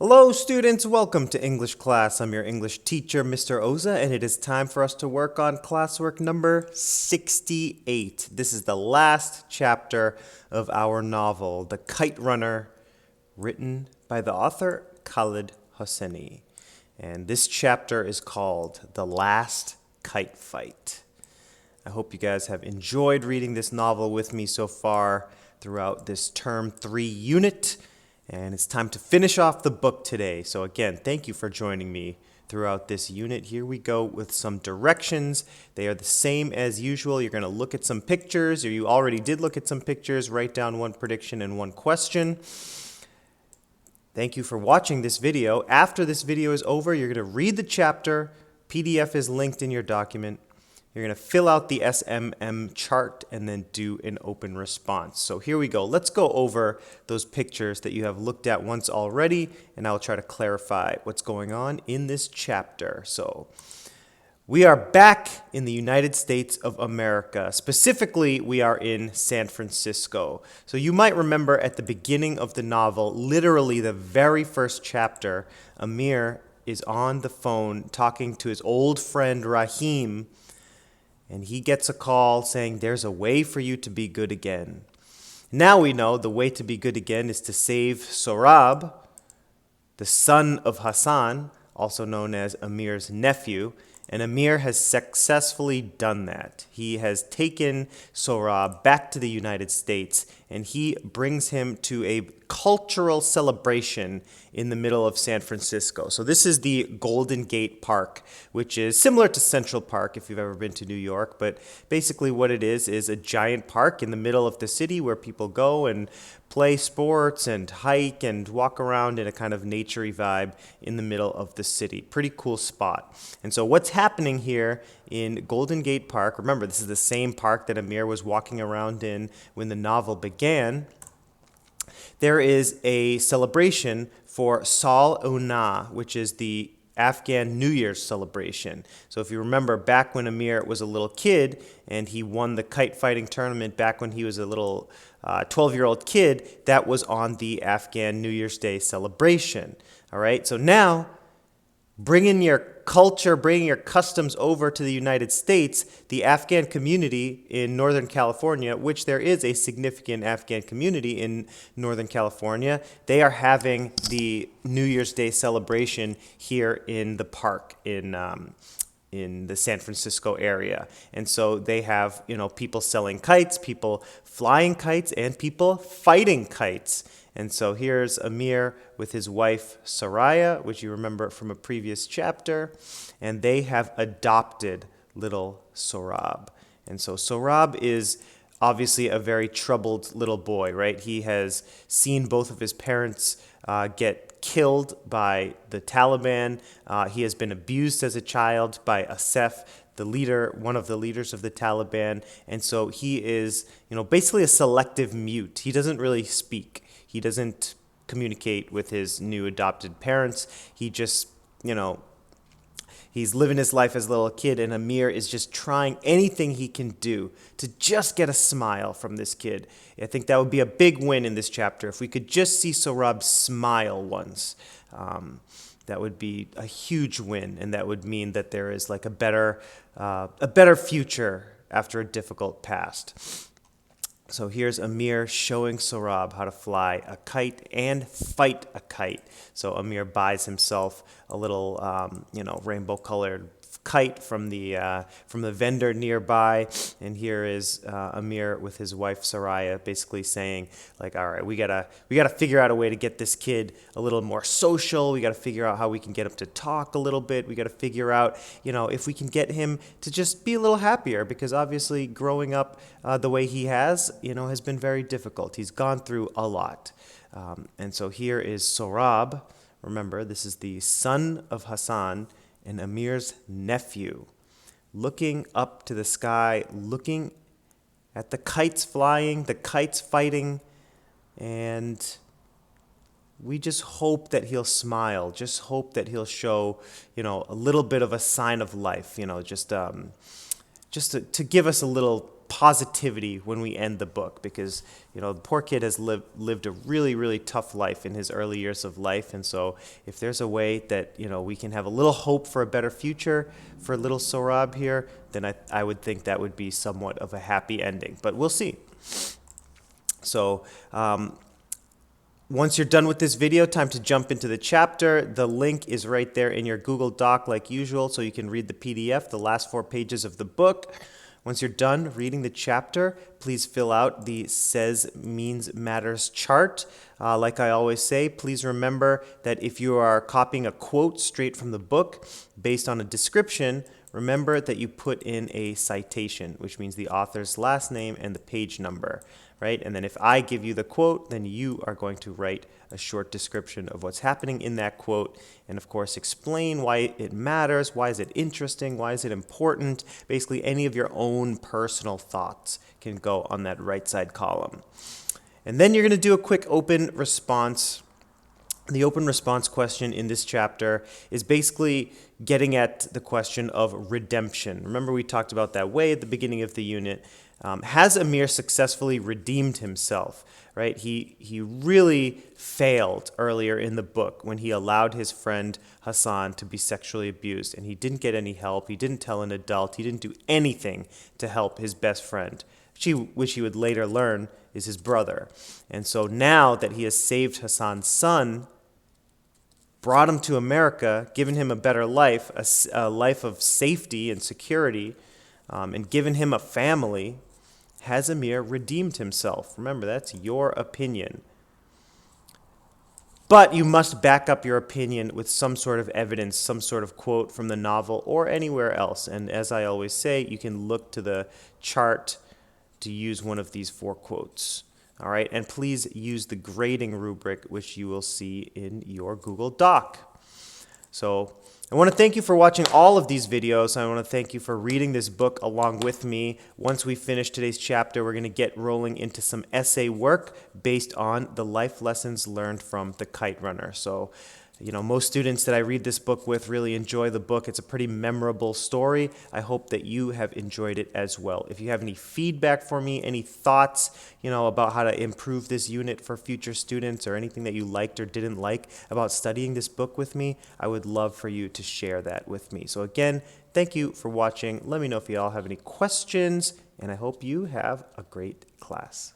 Hello students, welcome to English class. I'm your English teacher, Mr. Oza, and it is time for us to work on classwork number 68. This is the last chapter of our novel, The Kite Runner, written by the author Khaled Hosseini. And this chapter is called The Last Kite Fight. I hope you guys have enjoyed reading this novel with me so far throughout this term 3 unit. And it's time to finish off the book today. So again, thank you for joining me throughout this unit. Here we go with some directions. They are the same as usual. You're going to look at some pictures, or you already did look at some pictures, write down one prediction and one question. Thank you for watching this video. After this video is over, you're going to read the chapter. PDF is linked in your document. You're going to fill out the SMM chart and then do an open response. So here we go. Let's go over those pictures that you have looked at once already, and I'll try to clarify what's going on in this chapter. So we are back in the United States of America. Specifically, we are in San Francisco. So you might remember at the beginning of the novel, literally the very first chapter, Amir is on the phone talking to his old friend Rahim, and he gets a call saying there's a way for you to be good again. Now we know the way to be good again is to save Sohrab, the son of Hassan, also known as Amir's nephew, and Amir has successfully done that. He has taken Sohrab back to the United States, and he brings him to a cultural celebration in the middle of San Francisco. So this is the Golden Gate Park, which is similar to Central Park if you've ever been to New York, but basically what it is a giant park in the middle of the city where people go and play sports and hike and walk around in a kind of naturey vibe in the middle of the city. Pretty cool spot. And so what's happening here in Golden Gate Park, remember this is the same park that Amir was walking around in when the novel began, there is a celebration for Sal Una, which is the Afghan New Year's celebration. So if you remember back when Amir was a little kid and he won the kite fighting tournament back when he was a little 12-year-old kid, that was on the Afghan New Year's Day celebration. All right, so now bringing your culture, bringing your customs over to the United States, the Afghan community in Northern California, which there is a significant Afghan community in Northern California, they are having the New Year's Day celebration here in the park in the San Francisco area. And so they have, people selling kites, people flying kites, and people fighting kites. And so here's Amir with his wife Soraya, which you remember from a previous chapter, and they have adopted little Sohrab. And so Sohrab is obviously a very troubled little boy, right? He has seen both of his parents get killed by the Taliban. He has been abused as a child by Asif, the leader, one of the leaders of the Taliban. And so he is, basically a selective mute. He doesn't really speak. He doesn't communicate with his new adopted parents. He just, he's living his life as a little kid, and Amir is just trying anything he can do to just get a smile from this kid. I think that would be a big win in this chapter. If we could just see Sohrab smile once, that would be a huge win, and that would mean that there is like a better future after a difficult past. So here's Amir showing Sohrab how to fly a kite and fight a kite. So Amir buys himself a little, rainbow-colored kite from the vendor nearby, and here is Amir with his wife Soraya, basically saying, like, all right, we gotta figure out a way to get this kid a little more social. We gotta figure out how we can get him to talk a little bit. We gotta figure out, if we can get him to just be a little happier, because obviously growing up the way he has been very difficult. He's gone through a lot, and so here is Sohrab. Remember, this is the son of Hassan and Amir's nephew, looking up to the sky, looking at the kites flying, the kites fighting, and we just hope that he'll smile, just hope that he'll show, a little bit of a sign of life, just to give us a little positivity when we end the book, because the poor kid has lived a really, really tough life in his early years of life. And so if there's a way that we can have a little hope for a better future for little Sohrab here, then I would think that would be somewhat of a happy ending, but we'll see. So once you're done with this video, time to jump into the chapter. The link is right there in your Google Doc like usual, so you can read the PDF, the last 4 pages of the book. Once you're done reading the chapter, please fill out the Says Means Matters chart. Like I always say, please remember that if you are copying a quote straight from the book based on a description, remember that you put in a citation, which means the author's last name and the page number, right? And then if I give you the quote, then you are going to write a short description of what's happening in that quote, and of course explain why it matters, why is it interesting, why is it important. Basically any of your own personal thoughts can go on that right side column. And then you're going to do a quick open response. The open response question in this chapter is basically getting at the question of redemption. Remember, we talked about that way at the beginning of the unit. Has Amir successfully redeemed himself? Right? He really failed earlier in the book when he allowed his friend Hassan to be sexually abused, and he didn't get any help. He didn't tell an adult. He didn't do anything to help his best friend, which he would later learn is his brother. And so now that he has saved Hassan's son, brought him to America, given him a better life, a life of safety and security, and given him a family, has Amir redeemed himself? Remember, that's your opinion. But you must back up your opinion with some sort of evidence, some sort of quote from the novel or anywhere else. And as I always say, you can look to the chart to use one of these 4 quotes. All right, and please use the grading rubric, which you will see in your Google Doc. So I want to thank you for watching all of these videos. I want to thank you for reading this book along with me. Once we finish today's chapter, we're going to get rolling into some essay work based on the life lessons learned from the Kite Runner. So, most students that I read this book with really enjoy the book. It's a pretty memorable story. I hope that you have enjoyed it as well. If you have any feedback for me, any thoughts, about how to improve this unit for future students, or anything that you liked or didn't like about studying this book with me, I would love for you to share that with me. So again, thank you for watching. Let me know if you all have any questions, and I hope you have a great class.